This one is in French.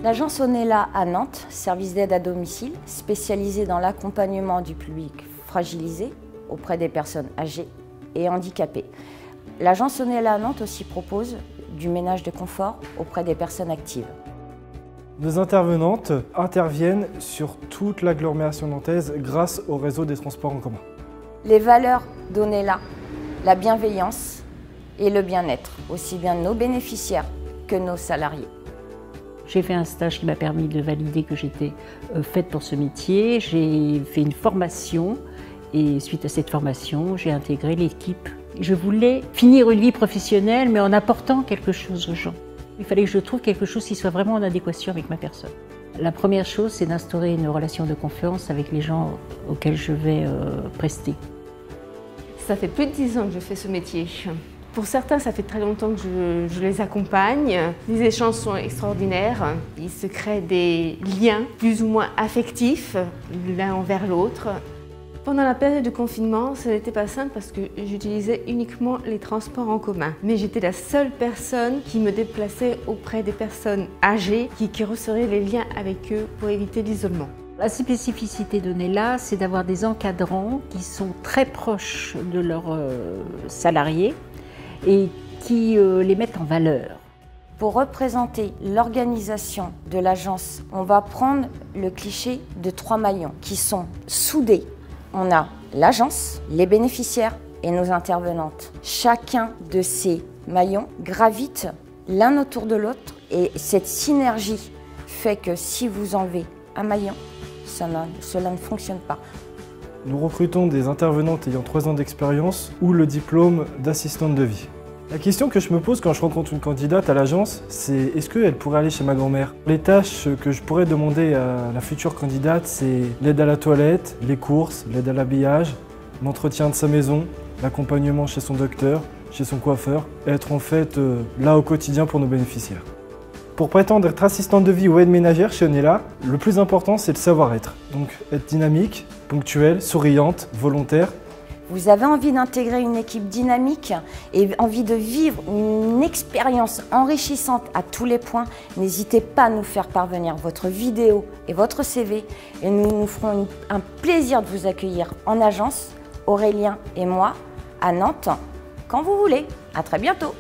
L'agence Onella à Nantes, service d'aide à domicile, spécialisé dans l'accompagnement du public fragilisé auprès des personnes âgées et handicapées. L'agence Onella à Nantes aussi propose du ménage de confort auprès des personnes actives. Nos intervenantes interviennent sur toute l'agglomération nantaise grâce au réseau des transports en commun. Les valeurs d'Onella, la bienveillance et le bien-être, aussi bien de nos bénéficiaires que nos salariés. J'ai fait un stage qui m'a permis de valider que j'étais faite pour ce métier. J'ai fait une formation et suite à cette formation, j'ai intégré l'équipe. Je voulais finir une vie professionnelle mais en apportant quelque chose aux gens. Il fallait que je trouve quelque chose qui soit vraiment en adéquation avec ma personne. La première chose, c'est d'instaurer une relation de confiance avec les gens auxquels je vais prester. Ça fait plus de 10 ans que je fais ce métier. Pour certains, ça fait très longtemps que je les accompagne. Les échanges sont extraordinaires. Il se crée des liens plus ou moins affectifs l'un envers l'autre. Pendant la période de confinement, ce n'était pas simple parce que j'utilisais uniquement les transports en commun. Mais j'étais la seule personne qui me déplaçait auprès des personnes âgées qui resseraient les liens avec eux pour éviter l'isolement. La spécificité d'Onella, c'est d'avoir des encadrants qui sont très proches de leurs salariés et qui les mettent en valeur. Pour représenter l'organisation de l'agence, on va prendre le cliché de 3 maillons qui sont soudés. On a l'agence, les bénéficiaires et nos intervenantes. Chacun de ces maillons gravite l'un autour de l'autre et cette synergie fait que si vous enlevez un maillon, cela ne fonctionne pas. Nous recrutons des intervenantes ayant 3 ans d'expérience ou le diplôme d'assistante de vie. La question que je me pose quand je rencontre une candidate à l'agence, c'est est-ce qu'elle pourrait aller chez ma grand-mère? Les tâches que je pourrais demander à la future candidate, c'est l'aide à la toilette, les courses, l'aide à l'habillage, l'entretien de sa maison, l'accompagnement chez son docteur, chez son coiffeur, et être en fait là au quotidien pour nos bénéficiaires. Pour prétendre être assistante de vie ou aide ménagère chez Onella, le plus important c'est le savoir-être. Donc être dynamique, ponctuelle, souriante, volontaire. Vous avez envie d'intégrer une équipe dynamique et envie de vivre une expérience enrichissante à tous les points, n'hésitez pas à nous faire parvenir votre vidéo et votre CV et nous nous ferons un plaisir de vous accueillir en agence, Aurélien et moi, à Nantes, quand vous voulez. À très bientôt.